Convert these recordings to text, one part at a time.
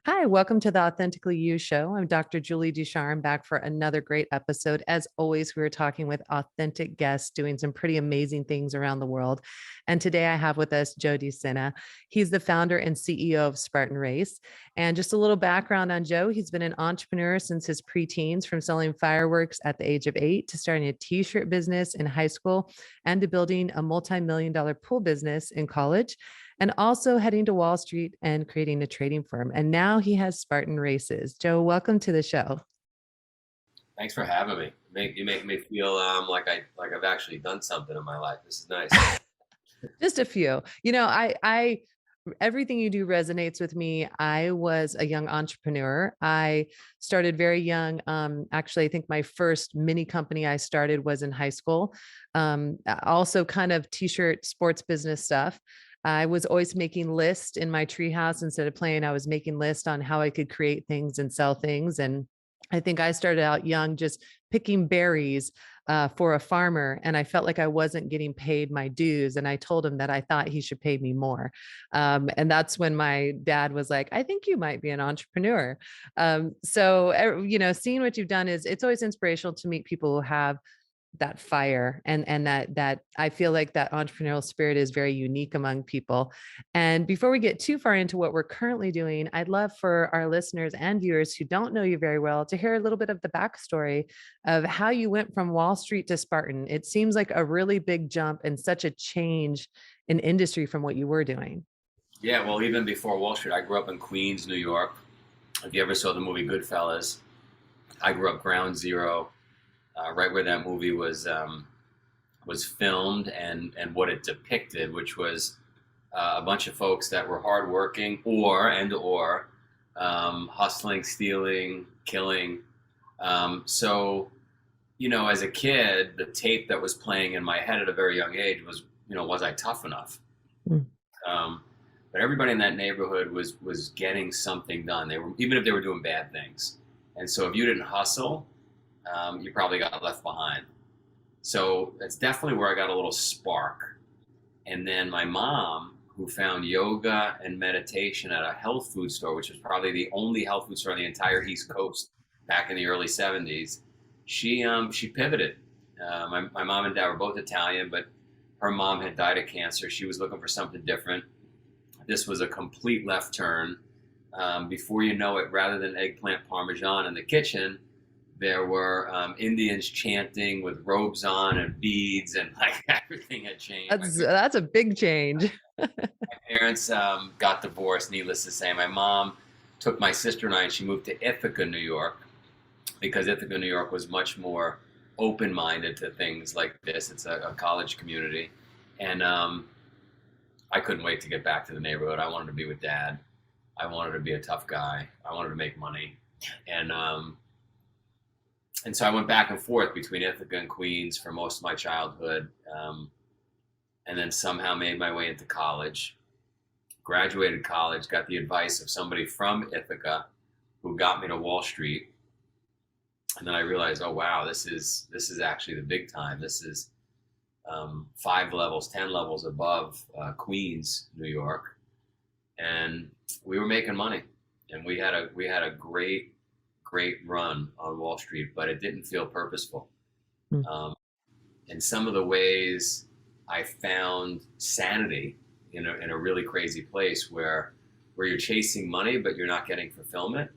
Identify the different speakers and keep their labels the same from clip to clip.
Speaker 1: Hi, welcome to the Authentically You show. I'm Dr. Julie Ducharme back for another great episode. As always, we are talking with authentic guests doing some pretty amazing things around the world. And today I have with us Joe De Sena. He's the founder and CEO of Spartan Race. And just a little background on Joe, he's been an entrepreneur since his preteens, from selling fireworks at the age of 8 to starting a t-shirt business in high school and to building a multi-million-dollar pool business in college, and also heading to Wall Street and creating a trading firm. And now he has Spartan Races. Joe, welcome to the show.
Speaker 2: Thanks for having me. You make me feel like I've actually done something in my life. This is nice.
Speaker 1: Just a few. I everything you do resonates with me. I was a young entrepreneur. I started very young. Actually, I think my first mini company I started was in high school. Also kind of t-shirt sports business stuff. I was always making lists in my treehouse. Instead of playing, I was making lists on how I could create things and sell things. And I think I started out young, just picking berries for a farmer, and I felt like I wasn't getting paid my dues. And I told him that I thought he should pay me more. And that's when my dad was like, "I think you might be an entrepreneur." Seeing what you've done, it's always inspirational to meet people who have that fire, and that I feel like that entrepreneurial spirit is very unique among people. And before we get too far into what we're currently doing, I'd love for our listeners and viewers who don't know you very well to hear a little bit of the backstory of how you went from Wall Street to Spartan. It seems like a really big jump and such a change in industry from what you were doing.
Speaker 2: Yeah, well, even before Wall Street, I grew up in Queens, New York. If you ever saw the movie Goodfellas, I grew up Ground Zero, right where that movie was filmed, and what it depicted, which was a bunch of folks that were hardworking or hustling, stealing, killing. So as a kid, the tape that was playing in my head at a very young age was I tough enough?
Speaker 1: Mm.
Speaker 2: Um, but everybody in that neighborhood was getting something done. They were, even if they were doing bad things. And so if you didn't hustle, you probably got left behind. So that's definitely where I got a little spark. And then my mom, who found yoga and meditation at a health food store, which was probably the only health food store on the entire East Coast back in the early 70s, she pivoted. My mom and dad were both Italian, but her mom had died of cancer. She was looking for something different. This was a complete left turn. Before you know it, rather than eggplant parmesan in the kitchen, there were Indians chanting with robes on and beads, and like everything had changed.
Speaker 1: That's a big change.
Speaker 2: My parents got divorced, needless to say. My mom took my sister and I, and she moved to Ithaca, New York, because Ithaca, New York was much more open-minded to things like this. It's a college community. And I couldn't wait to get back to the neighborhood. I wanted to be with Dad. I wanted to be a tough guy. I wanted to make money. And so I went back and forth between Ithaca and Queens for most of my childhood, and then somehow made my way into college. Graduated college, got the advice of somebody from Ithaca who got me to Wall Street. And then I realized, oh wow, this is actually the big time. This is 5 levels, 10 levels above Queens, New York, and we were making money, and we had a great run on Wall Street, but it didn't feel purposeful.
Speaker 1: Mm.
Speaker 2: And some of the ways I found sanity in a really crazy place where you're chasing money but you're not getting fulfillment,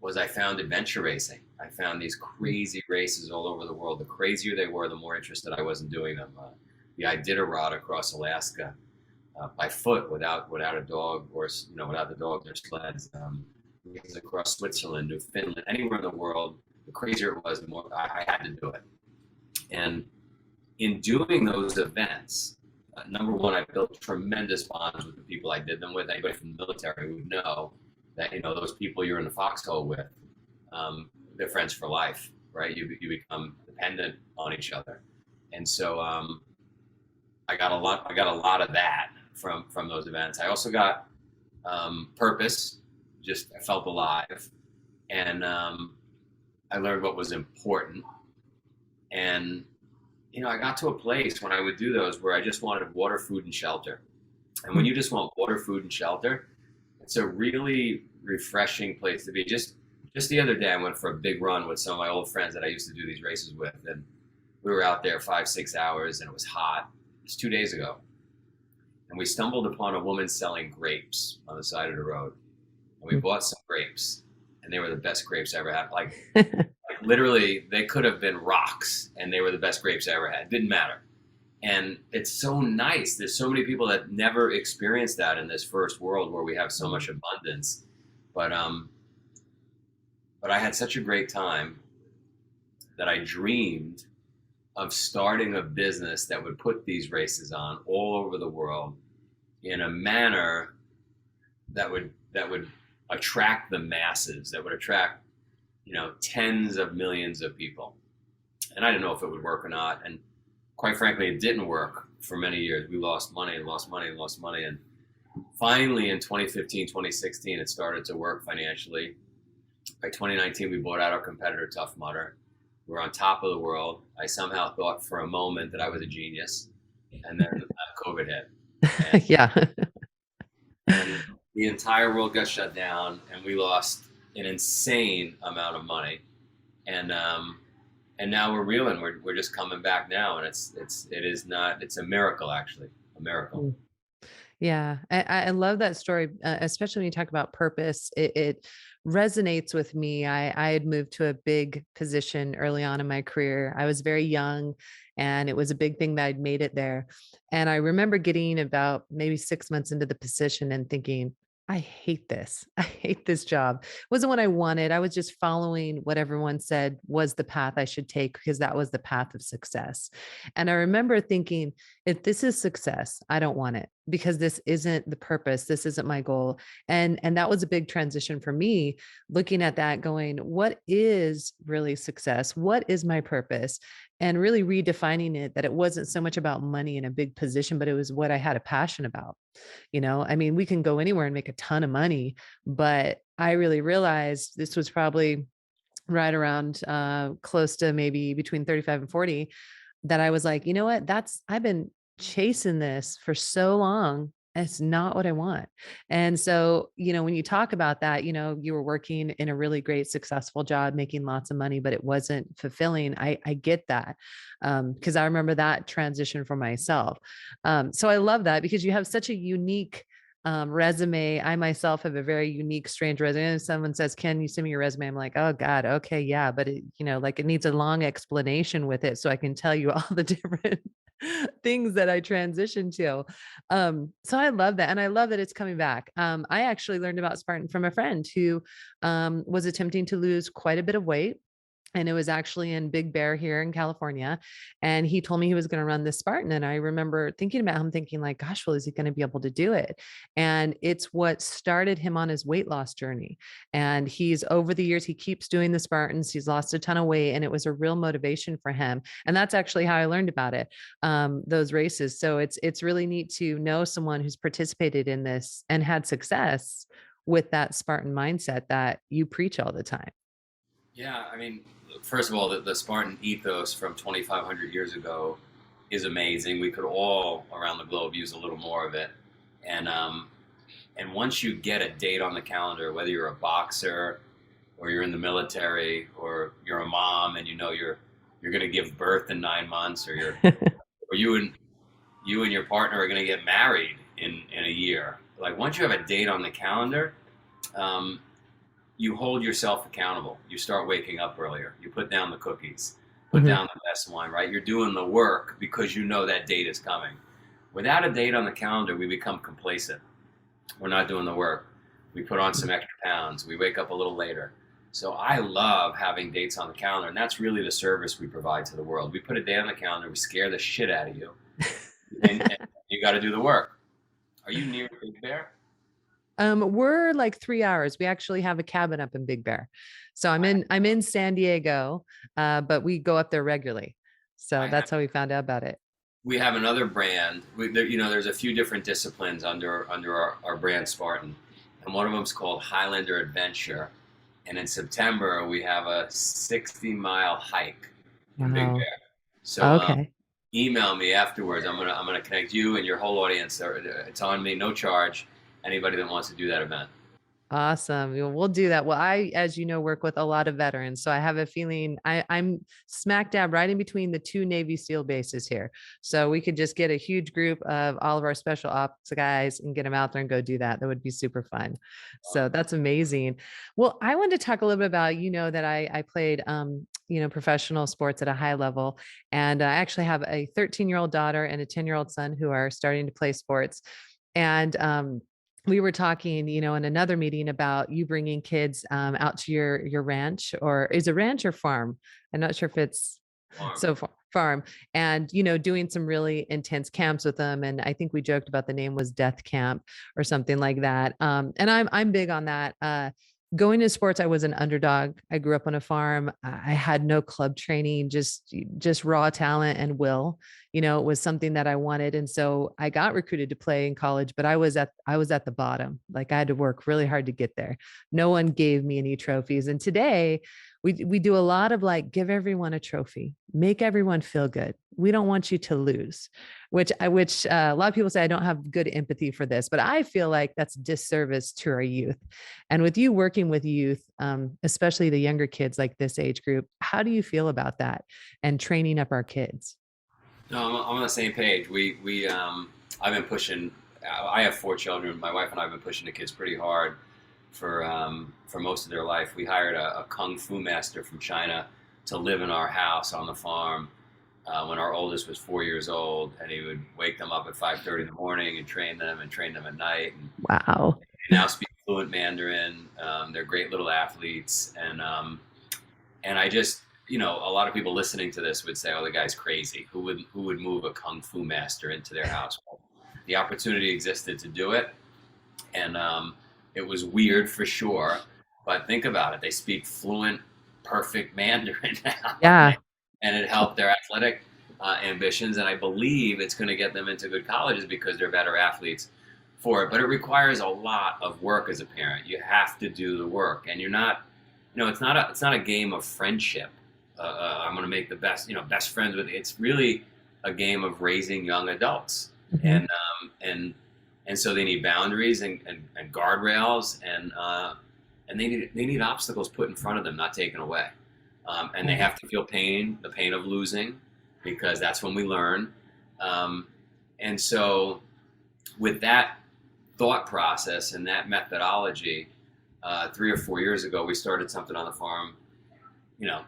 Speaker 2: was I found adventure racing. I found these crazy races all over the world. The crazier they were, the more interested I was in doing them. The Iditarod across Alaska by foot without a dog, or without the dogs or sleds. Across Switzerland, New Finland, anywhere in the world, the crazier it was, the more I had to do it. And in doing those events, number one, I built tremendous bonds with the people I did them with. Anybody from the military would know that those people you're in the foxhole with, they're friends for life, right? You become dependent on each other, and so I got a lot of that from those events. I also got purpose. I felt alive, and I learned what was important. And I got to a place when I would do those where I just wanted water, food, and shelter. And when you just want water, food, and shelter, it's a really refreshing place to be. Just the other day, I went for a big run with some of my old friends that I used to do these races with, and we were out there 5 6 hours, and it was hot. It was 2 days ago, and we stumbled upon a woman selling grapes on the side of the road, and we bought some grapes, and they were the best grapes I ever had. Like literally, they could have been rocks, and they were the best grapes I ever had. It didn't matter. And it's so nice. There's so many people that never experienced that in this first world where we have so much abundance. But but I had such a great time that I dreamed of starting a business that would put these races on all over the world in a manner that would attract the masses, that would attract, tens of millions of people. And I didn't know if it would work or not. And quite frankly, it didn't work for many years. We lost money, lost money, lost money. And finally, in 2015, 2016, it started to work financially. By 2019, we bought out our competitor, Tough Mudder. We're on top of the world. I somehow thought for a moment that I was a genius. And then COVID hit. And,
Speaker 1: Yeah.
Speaker 2: and the entire world got shut down, and we lost an insane amount of money. And now we're reeling. We're just coming back now, and it's a miracle, actually, a miracle.
Speaker 1: Yeah, I love that story, especially when you talk about purpose. It resonates with me. I had moved to a big position early on in my career. I was very young, and it was a big thing that I'd made it there. And I remember getting about maybe 6 months into the position and thinking, I hate this. I hate this job. It wasn't what I wanted. I was just following what everyone said was the path I should take because that was the path of success. And I remember thinking, if this is success, I don't want it because this isn't the purpose. This isn't my goal. And that was a big transition for me, looking at that, going, what is really success? What is my purpose? And really redefining it, that it wasn't so much about money in a big position, but it was what I had a passion about. I mean, we can go anywhere and make a ton of money, but I really realized this was probably right around close to maybe between 35 and 40, that I was like, you know what? I've been chasing this for so long. It's not what I want. And so, when you talk about that, you were working in a really great, successful job, making lots of money, but it wasn't fulfilling. I get that. Because I remember that transition for myself. So I love that because you have such a unique resume. I myself have a very unique, strange resume. If someone says, "Can you send me your resume?" I'm like, "Oh God, okay, yeah," but like it needs a long explanation with it so I can tell you all the different things that I transitioned to. So I love that, and I love that it's coming back. I actually learned about Spartan from a friend who was attempting to lose quite a bit of weight, and it was actually in Big Bear here in California. And he told me he was going to run this Spartan. And I remember thinking about him, thinking like, gosh, well, is he going to be able to do it? And it's what started him on his weight loss journey. And he's over the years, he keeps doing the Spartans. He's lost a ton of weight, and it was a real motivation for him. And that's actually how I learned about it, those races. So it's really neat to know someone who's participated in this and had success with that Spartan mindset that you preach all the time.
Speaker 2: Yeah, I mean, first of all, the Spartan ethos from 2,500 years ago is amazing. We could all around the globe use a little more of it. And and once you get a date on the calendar, whether you're a boxer or you're in the military or you're a mom and you're going to give birth in 9 months, or you and your partner are going to get married in a year. Like once you have a date on the calendar, um, you hold yourself accountable. You start waking up earlier. You put down the cookies, put
Speaker 1: Mhm.
Speaker 2: down the best wine, right? You're doing the work because you know that date is coming. Without a date on the calendar, we become complacent. We're not doing the work. We put on some extra pounds. We wake up a little later. So I love having dates on the calendar, and that's really the service we provide to the world. We put a day on the calendar. We scare the shit out of you, and you got to do the work. Are you near Big Bear?
Speaker 1: We're like 3 hours. We actually have a cabin up in Big Bear. So I'm
Speaker 2: I,
Speaker 1: in San Diego, but we go up there regularly. So
Speaker 2: I
Speaker 1: that's how we found out about it.
Speaker 2: we have another brand. There's a few different disciplines under our brand Spartan, and one of them is called Highlander Adventure. And in September, we have a 60-mile hike in Big
Speaker 1: Wow.
Speaker 2: Bear. So
Speaker 1: Okay.
Speaker 2: email me afterwards. I'm gonna connect you and your whole audience. It's on me, no charge. anybody that wants to do that event.
Speaker 1: Awesome. We'll do that. Well, I, as you know, work with a lot of veterans. So I have a feeling I'm smack dab right in between the two Navy SEAL bases here. So we could just get a huge group of all of our special ops guys and get them out there and go do that. That would be super fun. So that's amazing. Well, I wanted to talk a little bit about, that I played, professional sports at a high level. And I actually have a 13-year-old daughter and a 10-year-old son who are starting to play sports. And we were talking, in another meeting about you bringing kids out to your ranch, or is it ranch or farm? I'm not sure if it's
Speaker 2: Farm.
Speaker 1: so farm, and doing some really intense camps with them. And I think we joked about the name was Death Camp or something like that. And I'm big on that. Going to sports, I was an underdog. I grew up on a farm. I had no club training, just raw talent and will. It was something that I wanted, and so I got recruited to play in college. But I was at the bottom. Like, I had to work really hard to get there. No one gave me any trophies. And today, we do a lot of like, give everyone a trophy, make everyone feel good. We don't want you to lose, which a lot of people say I don't have good empathy for this, but I feel like that's disservice to our youth. And with you working with youth, especially the younger kids like this age group, how do you feel about that and training up our kids?
Speaker 2: No, I'm on the same page. I've been pushing. I have 4 children. My wife and I have been pushing the kids pretty hard for most of their life. We hired a kung fu master from China to live in our house on the farm when our oldest was 4 years old, and he would wake them up at 5:30 in the morning and train them at night. And
Speaker 1: Wow.
Speaker 2: they now speak fluent Mandarin. They're great little athletes, and I just, a lot of people listening to this would say, "Oh, the guy's crazy. Who would move a kung fu master into their house?" Well, the opportunity existed to do it, and it was weird for sure. But think about it; they speak fluent, perfect Mandarin now,
Speaker 1: Yeah.
Speaker 2: and it helped their athletic ambitions. And I believe it's going to get them into good colleges because they're better athletes for it. But it requires a lot of work as a parent. You have to do the work, and you're not. It's not a game of friendship. I'm going to make the best friends with. It's really a game of raising young adults,
Speaker 1: Mhm.
Speaker 2: and so they need boundaries and guardrails, and they need obstacles put in front of them, not taken away, and they have to feel the pain of losing, because that's when we learn, and so with that thought process and that methodology, 3 or 4 years ago, we started something on the farm, you know,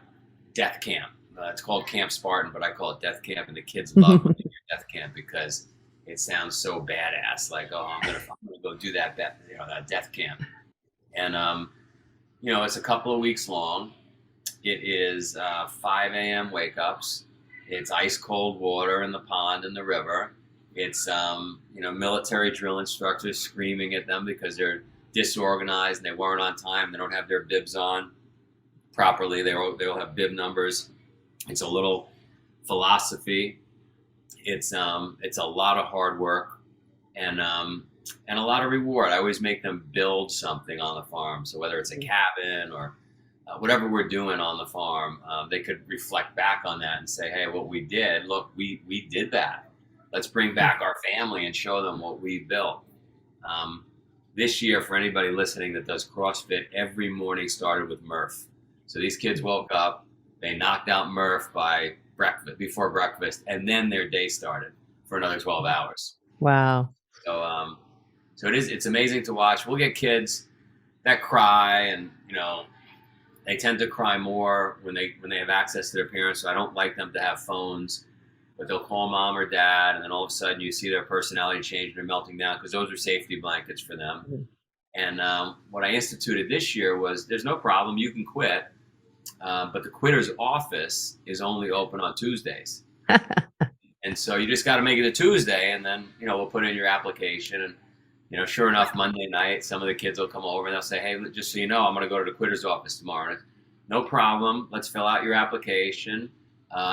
Speaker 2: Death Camp. It's called Camp Spartan, but I call it Death Camp, and the kids love when they hear Death Camp because it sounds so badass. Like, oh, I'm gonna go do that Death Camp, and it's a couple of weeks long. It is 5 a.m. wake ups. It's ice cold water in the pond and the river. It's military drill instructors screaming at them because they're disorganized and they weren't on time. They don't have their bibs on properly. They'll have bib numbers. It's a little philosophy. It's a lot of hard work and a lot of reward. I always make them build something on the farm. So whether it's a cabin or whatever we're doing on the farm, they could reflect back on that and say, "Hey, what we did. Look, we did that. Let's bring back our family and show them what we built." This year, for anybody listening that does CrossFit, every morning started with Murph. So these kids woke up, they knocked out Murph before breakfast, and then their day started for another 12 hours.
Speaker 1: Wow.
Speaker 2: So it's amazing to watch. We'll get kids that cry, and they tend to cry more when they have access to their parents. So I don't like them to have phones, but they'll call mom or dad, and then all of a sudden you see their personality change and they're melting down because those are safety blankets for them. And what I instituted this year was, there's no problem, you can quit, but the quitter's office is only open on Tuesdays. And so you just got to make it a Tuesday, and then we'll put in your application, and sure enough, Monday night some of the kids will come over and they'll say, "Hey, just so you know, I'm going to go to the quitter's office tomorrow." And no problem, let's fill out your application.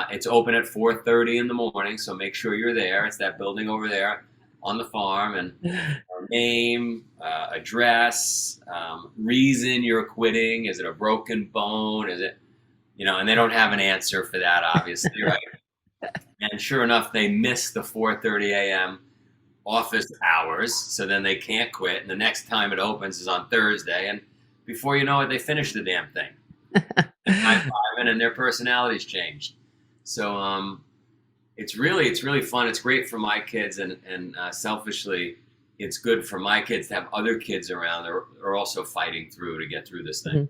Speaker 2: It's open at 4:30 in the morning, so make sure you're there. It's that building over there on the farm, and name, address, reason you're quitting. Is it a broken bone? Is it, and they don't have an answer for that, obviously, right? And sure enough, they miss the 4:30 a.m. office hours, so then they can't quit. And the next time it opens is on Thursday, and before you know it, they finish the damn thing. And high five, and their personalities changed. So it's really fun. It's great for my kids, and selfishly, it's good for my kids to have other kids around that are also fighting through to get through this thing.
Speaker 1: Mhm.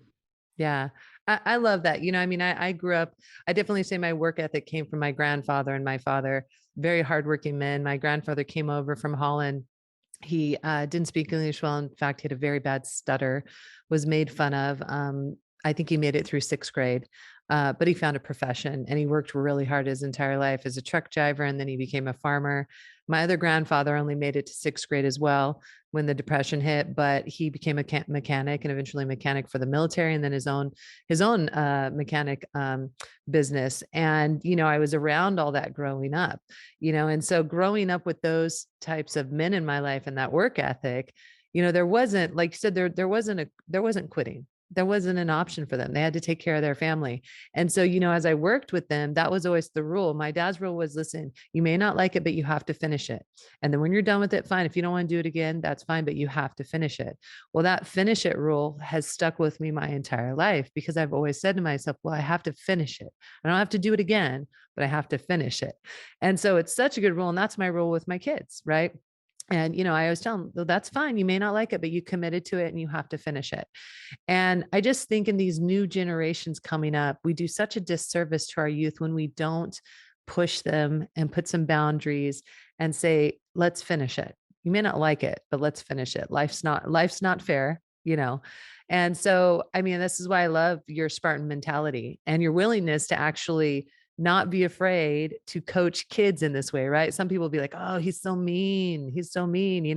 Speaker 1: Yeah. I love that. I mean, I grew up, I definitely say my work ethic came from my grandfather and my father, very hardworking men. My grandfather came over from Holland. He didn't speak English well. In fact, he had a very bad stutter, was made fun of. I think he made it through sixth grade, but he found a profession and he worked really hard his entire life as a truck driver. And then he became a farmer. My other grandfather only made it to sixth grade as well when the depression hit, but he became a mechanic and eventually a mechanic for the military, and then his own mechanic business. And I was around all that growing up, and so growing up with those types of men in my life and that work ethic, there wasn't, like you said, there wasn't quitting. There wasn't an option for them. They had to take care of their family. And so, as I worked with them, that was always the rule. My dad's rule was, listen, you may not like it, but you have to finish it. And then when you're done with it, fine. If you don't want to do it again, that's fine, but you have to finish it. Well, that finish it rule has stuck with me my entire life, because I've always said to myself, well, I have to finish it. I don't have to do it again, but I have to finish it. And so it's such a good rule. And that's my rule with my kids, right? And, I always tell them, well, that's fine. You may not like it, but you committed to it and you have to finish it. And I just think in these new generations coming up, we do such a disservice to our youth when we don't push them and put some boundaries and say, let's finish it. You may not like it, but let's finish it. Life's not fair. And so, I mean, this is why I love your Spartan mentality and your willingness to actually not be afraid to coach kids in this way, right? Some people will be like, oh, he's so mean. He's so mean.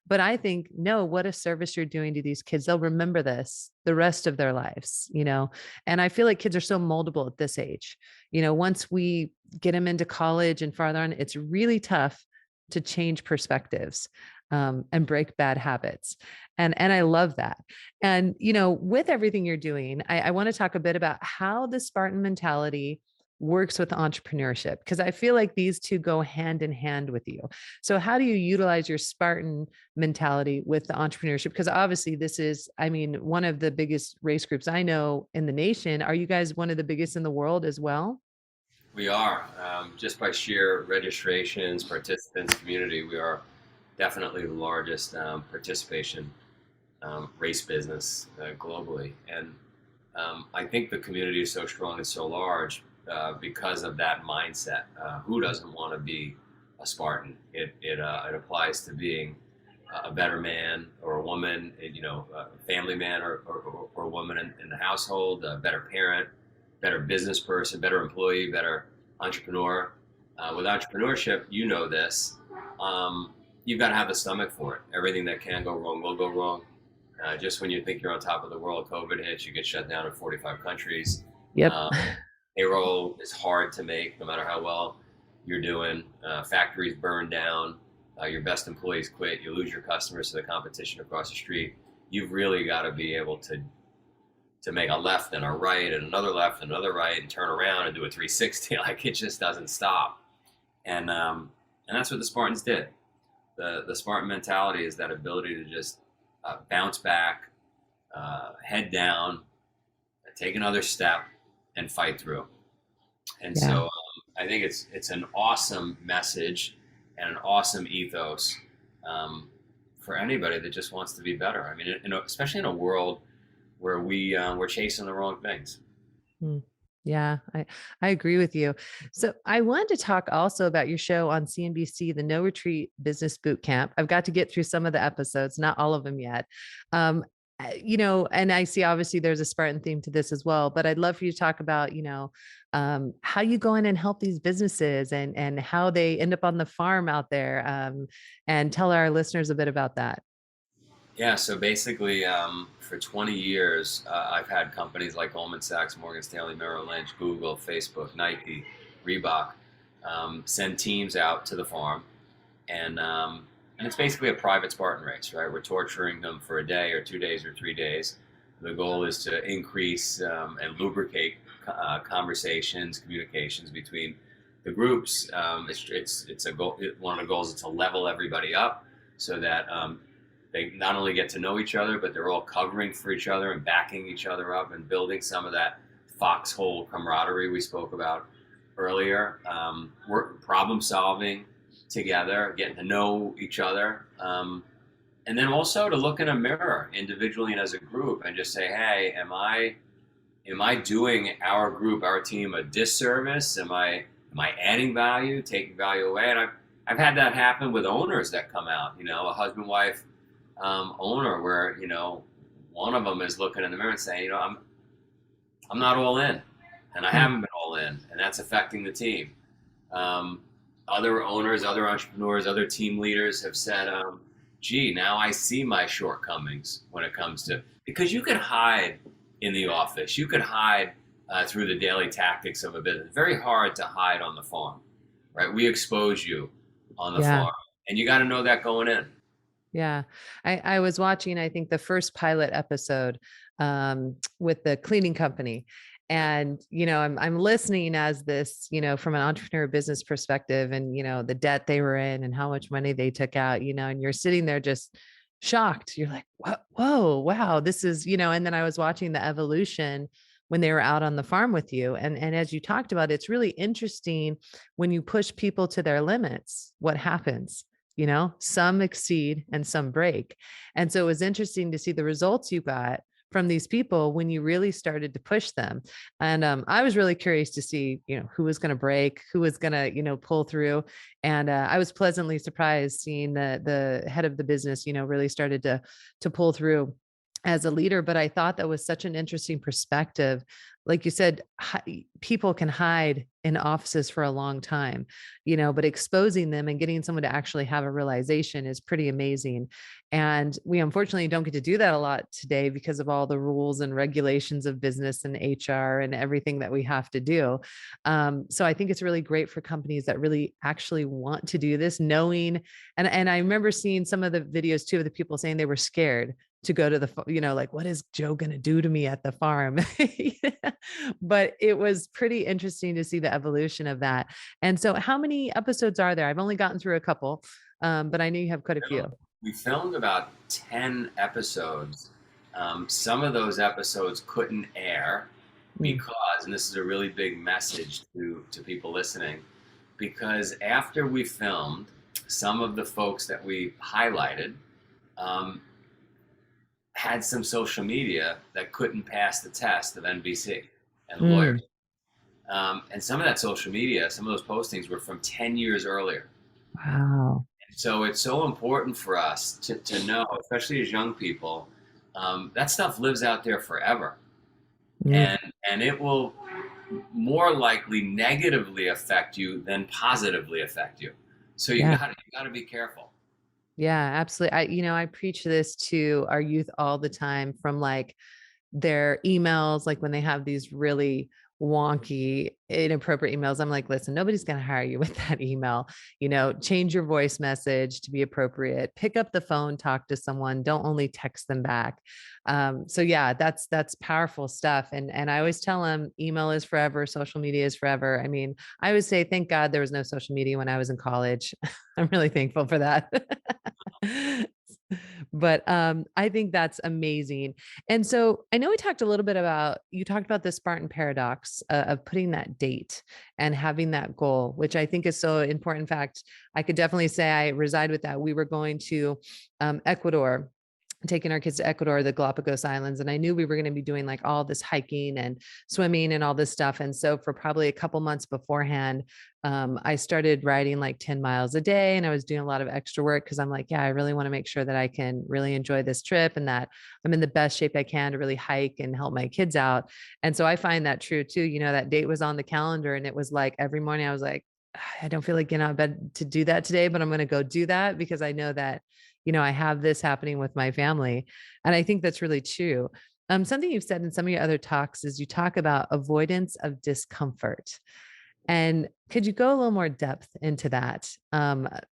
Speaker 1: But I think, no, what a service you're doing to these kids. They'll remember this the rest of their lives. And I feel like kids are so moldable at this age. Once we get them into college and farther on, it's really tough to change perspectives and break bad habits. And I love that. And, with everything you're doing, I want to talk a bit about how the Spartan mentality works with entrepreneurship, because I feel like these two go hand in hand with you. So how do you utilize your Spartan mentality with the entrepreneurship? Because obviously this is, I mean, one of the biggest race groups I know in the nation. Are you guys one of the biggest in the world as well?
Speaker 2: We are, just by sheer registrations, participants, community, we are definitely the largest participation race business globally. And I think the community is so strong and so large because of that mindset. Who doesn't want to be a Spartan? It applies to being a better man or a woman, a family man or a woman in the household, a better parent, better business person, better employee, better entrepreneur. With entrepreneurship, this. You've got to have the stomach for it. Everything that can go wrong will go wrong. Just when you think you're on top of the world, COVID hits, you get shut down in 45 countries.
Speaker 1: Yep.
Speaker 2: Um, Payroll is hard to make no matter how well you're doing. Factories burn down. Your best employees quit. You lose your customers to the competition across the street. You've really got to be able to make a left and a right and another left and another right and turn around and do a 360. Like, it just doesn't stop. And that's what the Spartans did. The Spartan mentality is that ability to just bounce back, head down, take another step, and fight through. And
Speaker 1: Yeah.
Speaker 2: so I think it's an awesome message and an awesome ethos for anybody that just wants to be better. I mean, especially in a world where we're chasing the wrong things.
Speaker 1: Mm. Yeah, I agree with you. So I wanted to talk also about your show on CNBC, the No Retreat Business Boot Camp. I've got to get through some of the episodes, not all of them yet. Um, and I see obviously there's a Spartan theme to this as well, but I'd love for you to talk about, how you go in and help these businesses and how they end up on the farm out there, and tell our listeners a bit about that.
Speaker 2: Yeah, so basically, for 20 years, I've had companies like Goldman Sachs, Morgan Stanley, Merrill Lynch, Google, Facebook, Nike, Reebok send teams out to the farm, and it's basically a private Spartan race, right? We're torturing them for a day or 2 days or 3 days. The goal is to increase and lubricate conversations, communications between the groups, it's a goal. One of the goals is to level everybody up so that they not only get to know each other, but they're all covering for each other and backing each other up and building some of that foxhole camaraderie we spoke about earlier. Work problem solving together, getting to know each other. And then also to look in a mirror individually and as a group and just say, hey, am I doing our group, our team a disservice? Am I adding value, taking value away? And I've had that happen with owners that come out, a husband wife owner where one of them is looking in the mirror and saying, I'm not all in, and I
Speaker 1: Mm.
Speaker 2: haven't been all in, and that's affecting the team. Other owners, other entrepreneurs, other team leaders have said, gee, now I see my shortcomings when it comes to, because you can hide in the office, you could hide through the daily tactics of a business. Very hard to hide on the farm, right? We expose you on the
Speaker 1: Yeah.
Speaker 2: farm, and you got to know that going in.
Speaker 1: Yeah. I was watching, I think, the first pilot episode with the cleaning company. And, I'm listening as this, from an entrepreneur business perspective and, the debt they were in and how much money they took out, and you're sitting there just shocked. You're like, what? Whoa, wow. This is, and then I was watching the evolution when they were out on the farm with you. And as you talked about, it's really interesting when you push people to their limits, what happens? Some exceed and some break. And so it was interesting to see the results you got from these people when you really started to push them. And I was really curious to see, who was going to break, who was going to, pull through. And I was pleasantly surprised seeing the head of the business, really started to pull through as a leader. But I thought that was such an interesting perspective. Like you said, people can hide in offices for a long time, but exposing them and getting someone to actually have a realization is pretty amazing. And we unfortunately don't get to do that a lot today because of all the rules and regulations of business and HR and everything that we have to do. So I think it's really great for companies that really actually want to do this, knowing, and I remember seeing some of the videos too of the people saying they were scared to go to the, like, what is Joe going to do to me at the farm? But it was pretty interesting to see the evolution of that. And so how many episodes are there? I've only gotten through a couple, but I know you have quite a few.
Speaker 2: We filmed about 10 episodes. Some of those episodes couldn't air
Speaker 1: Mm.
Speaker 2: because, and this is a really big message to people listening, because after we filmed, some of the folks that we highlighted um, had some social media that couldn't pass the test of NBC and
Speaker 1: Mm.
Speaker 2: lawyers. And some of that social media, some of those postings were from 10 years earlier.
Speaker 1: Wow.
Speaker 2: So it's so important for us to know, especially as young people, that stuff lives out there forever.
Speaker 1: Mm.
Speaker 2: And it will more likely negatively affect you than positively affect you. So you
Speaker 1: Yeah.
Speaker 2: gotta be careful.
Speaker 1: Yeah, absolutely. I preach this to our youth all the time from like their emails, like when they have these really wonky, inappropriate emails. I'm like, listen, nobody's going to hire you with that email. Change your voice message to be appropriate. Pick up the phone, talk to someone. Don't only text them back. So yeah, that's powerful stuff. And I always tell them email is forever, social media is forever. I mean, I always say, thank God there was no social media when I was in college. I'm really thankful for that. But I think that's amazing. And so I know we talked a little bit about, you talked about the Spartan paradox of putting that date and having that goal, which I think is so important. In fact, I could definitely say I reside with that. We were going to Ecuador, taking our kids to Ecuador, the Galapagos Islands. And I knew we were going to be doing like all this hiking and swimming and all this stuff. And so for probably a couple months beforehand, I started riding like 10 miles a day, and I was doing a lot of extra work because I'm like, yeah, I really want to make sure that I can really enjoy this trip and that I'm in the best shape I can to really hike and help my kids out. And so I find that true too. That date was on the calendar, and it was like every morning I was like, I don't feel like getting out of bed to do that today, but I'm going to go do that because I know that, I have this happening with my family. And I think that's really true. Something you've said in some of your other talks is you talk about avoidance of discomfort. And could you go a little more depth into that,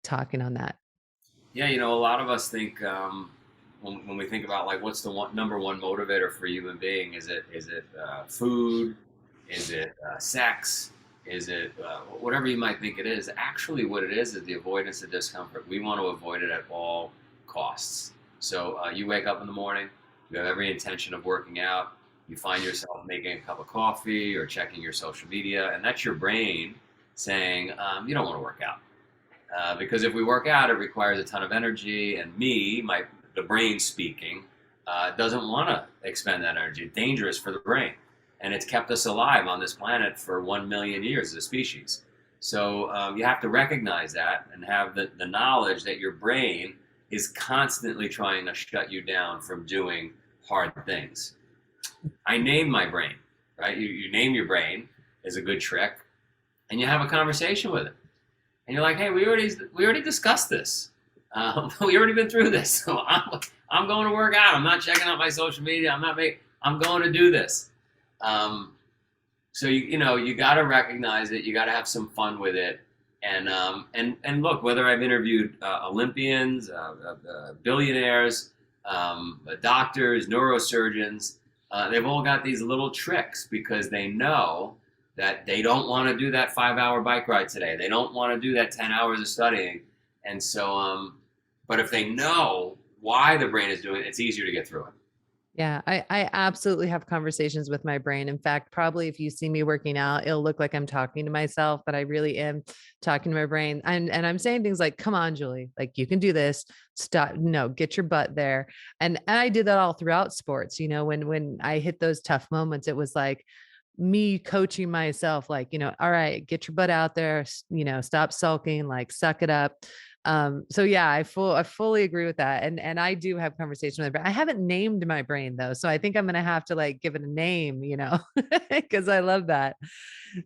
Speaker 1: talking on that?
Speaker 2: Yeah, a lot of us think when we think about like what's the number one motivator for a human being, is it food, is it sex, Is it whatever you might think it is? Actually, what it is the avoidance of discomfort. We want to avoid it at all costs. So you wake up in the morning, you have every intention of working out. You find yourself making a cup of coffee or checking your social media, and that's your brain saying you don't want to work out. Because if we work out, it requires a ton of energy, and the brain speaking, doesn't want to expend that energy. It's dangerous for the brain, and it's kept us alive on this planet for 1 million years as a species. So you have to recognize that and have the knowledge that your brain is constantly trying to shut you down from doing hard things. I name my brain, right? You name your brain is a good trick, and you have a conversation with it. And you're like, hey, we already discussed this. We already been through this. So I'm going to work out. I'm not checking out my social media. I'm going to do this. So you got to recognize it. You got to have some fun with it. And look, whether I've interviewed Olympians, billionaires, doctors, neurosurgeons, they've all got these little tricks because they know that they don't want to do that 5-hour bike ride today. They don't want to do that 10 hours of studying. And so, but if they know why the brain is doing it, it's easier to get through it.
Speaker 1: Yeah, I absolutely have conversations with my brain. In fact, probably if you see me working out, it'll look like I'm talking to myself, but I really am talking to my brain. And I'm saying things like, come on, Julie, like you can do this. Stop. No, get your butt there. And I did that all throughout sports. When I hit those tough moments, it was like me coaching myself, like, all right, get your butt out there, stop sulking, like suck it up. So yeah, I fully agree with that. And I do have conversations with my brain. I haven't named my brain though. So I think I'm going to have to like give it a name, because I love that.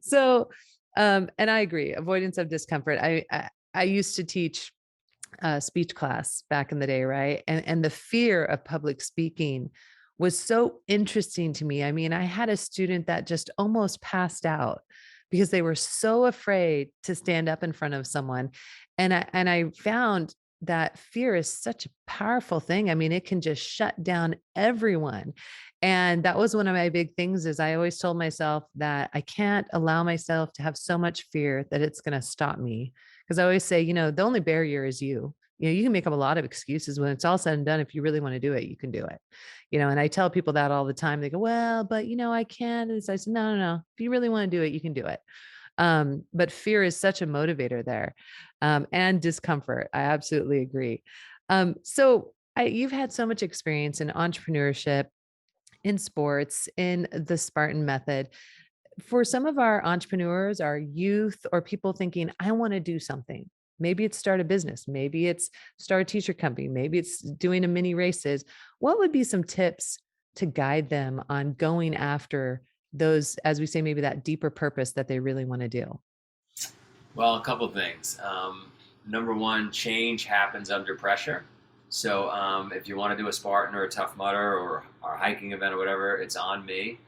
Speaker 1: So, and I agree, avoidance of discomfort. I used to teach speech class back in the day, right? And the fear of public speaking was so interesting to me. I mean, I had a student that just almost passed out because they were so afraid to stand up in front of someone. And I found that fear is such a powerful thing. I mean, it can just shut down everyone. And that was one of my big things is I always told myself that I can't allow myself to have so much fear that it's going to stop me. Because I always say, the only barrier is you. You can make up a lot of excuses when it's all said and done. If you really want to do it, you can do it. And I tell people that all the time. They go, well, but I can. And so I said, no, no, no. If you really want to do it, you can do it. But fear is such a motivator there, and discomfort. I absolutely agree. So you've had so much experience in entrepreneurship, in sports, in the Spartan method. For some of our entrepreneurs, our youth, or people thinking, I want to do something. Maybe it's start a business. Maybe it's start a t-shirt company. Maybe it's doing a mini races. What would be some tips to guide them on going after those, as we say, maybe that deeper purpose that they really want to do?
Speaker 2: Well, a couple things. Number one, change happens under pressure. So if you want to do a Spartan or a Tough Mudder or a hiking event or whatever, it's on me.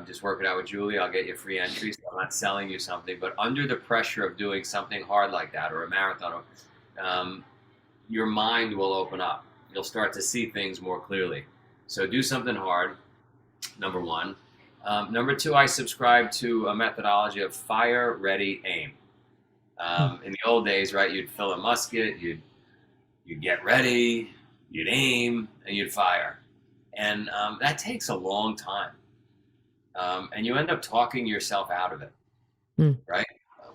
Speaker 2: Just work it out with Julie. I'll get you free entry. So I'm not selling you something, but under the pressure of doing something hard like that or a marathon, your mind will open up. You'll start to see things more clearly. So do something hard, number one. Number two, I subscribe to a methodology of fire, ready, aim. In the old days, right, you'd fill a musket, you'd get ready, you'd aim, and you'd fire. And that takes a long time. And you end up talking yourself out of it, right?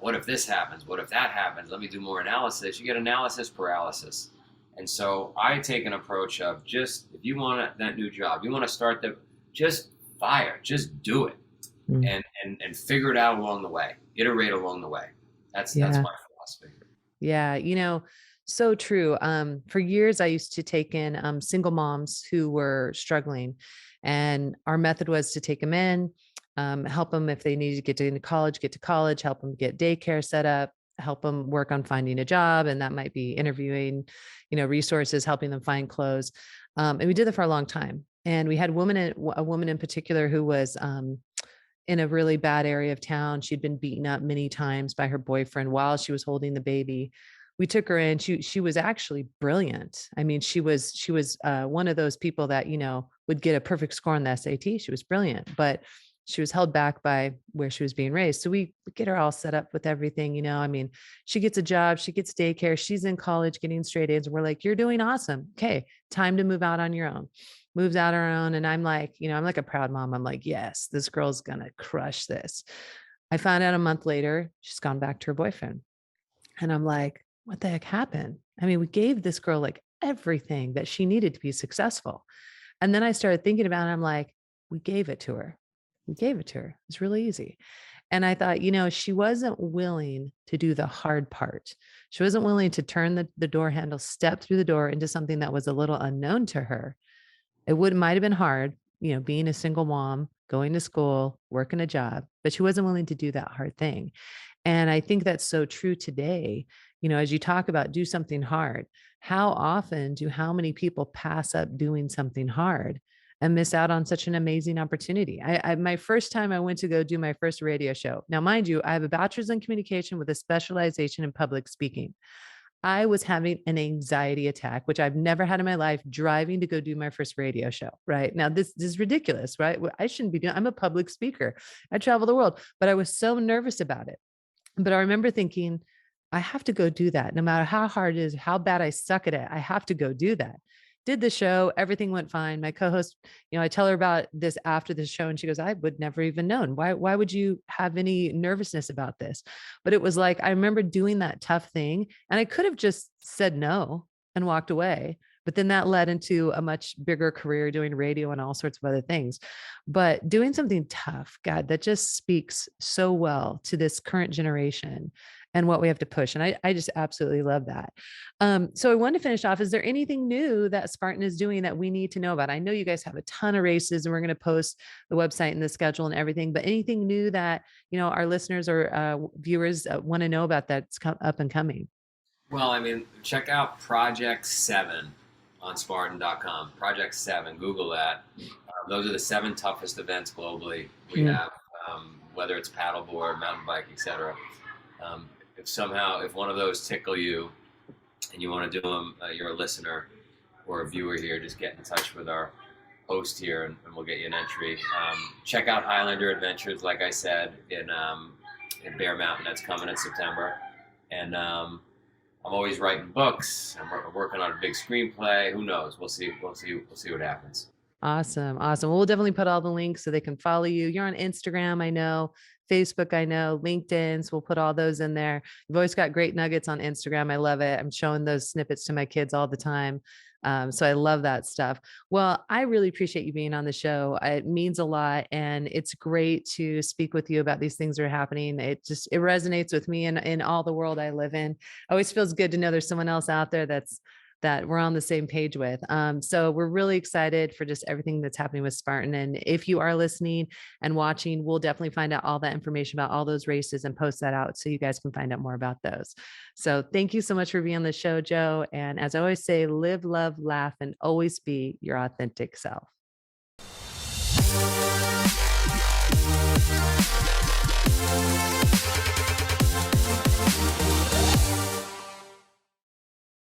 Speaker 2: What if this happens? What if that happens? Let me do more analysis. You get analysis paralysis. And so I take an approach of just, if you want that new job, you want to start just fire, just do it, and figure it out along the way, iterate along the way. That's my philosophy.
Speaker 1: Yeah. So true. For years, I used to take in single moms who were struggling, and our method was to take them in, help them if they needed to get to college, help them get daycare set up, help them work on finding a job. And that might be interviewing, resources, helping them find clothes. And we did that for a long time. And we had a woman in particular who was in a really bad area of town. She'd been beaten up many times by her boyfriend while she was holding the baby. We took her in. She was actually brilliant. I mean, she was one of those people that, would get a perfect score on the SAT. She was brilliant, but she was held back by where she was being raised. So we get her all set up with everything, you know. I mean, she gets a job, she gets daycare, she's in college getting straight A's. We're like, you're doing awesome. Okay, time to move out on your own. Moves out on her own. And I'm like, you know, I'm like a proud mom. I'm like, yes, this girl's gonna crush this. I found out a month later, she's gone back to her boyfriend. And I'm like, what the heck happened? I mean, we gave this girl like everything that she needed to be successful. And then I started thinking about it. I'm like, we gave it to her. We gave it to her. It's really easy. And I thought, you know, she wasn't willing to do the hard part. She wasn't willing to turn the door handle, step through the door into something that was a little unknown to her. It would might have been hard, you know, being a single mom, going to school, working a job, but she wasn't willing to do that hard thing. And I think that's so true today. You know, as you talk about do something hard, how often do how many people pass up doing something hard and miss out on such an amazing opportunity? My first time I went to go do my first radio show. Now, mind you, I have a bachelor's in communication with a specialization in public speaking. I was having an anxiety attack, which I've never had in my life, driving to go do my first radio show. Right now, this is ridiculous, right? I shouldn't be doing. I'm a public speaker. I travel the world, but I was so nervous about it. But I remember thinking, I have to go do that. No matter how hard it is, how bad I suck at it, I have to go do that. Did the show, everything went fine. My co-host, you know, I tell her about this after the show and she goes, I would never even known. Why would you have any nervousness about this? But it was like, I remember doing that tough thing and I could have just said no and walked away. But then that led into a much bigger career doing radio and all sorts of other things. But doing something tough, God, that just speaks so well to this current generation and what we have to push. And I just absolutely love that. So I wanted to finish off. Is there anything new that Spartan is doing that we need to know about? I know you guys have a ton of races and we're going to post the website and the schedule and everything, but anything new that, you know, our listeners or viewers want to know about that's up and coming?
Speaker 2: Well, I mean, check out Project 7 on Spartan.com. Project 7, Google that. Those are the 7 toughest events globally we
Speaker 1: Mm.
Speaker 2: have, whether it's paddleboard, mountain bike, etc. If one of those tickle you and you want to do them, you're a listener or a viewer here, just get in touch with our host here and we'll get you an entry. Check out Highlander Adventures, like I said, in Bear Mountain. That's coming in September. And I'm always writing books. I'm working on a big screenplay. Who knows? We'll see. We'll see. We'll see what happens.
Speaker 1: Awesome. Awesome. Well, we'll definitely put all the links so they can follow you. You're on Instagram, I know, Facebook, I know, LinkedIn. So we'll put all those in there. You've always got great nuggets on Instagram. I love it. I'm showing those snippets to my kids all the time. So I love that stuff. Well, I really appreciate you being on the show. It means a lot. And it's great to speak with you about these things that are happening. It resonates with me and in all the world I live in. It always feels good to know there's someone else out there that we're on the same page with. So we're really excited for just everything that's happening with Spartan. And if you are listening and watching, we'll definitely find out all that information about all those races and post that out so you guys can find out more about those. So thank you so much for being on the show, Joe. And as I always say, live, love, laugh, and always be your authentic self.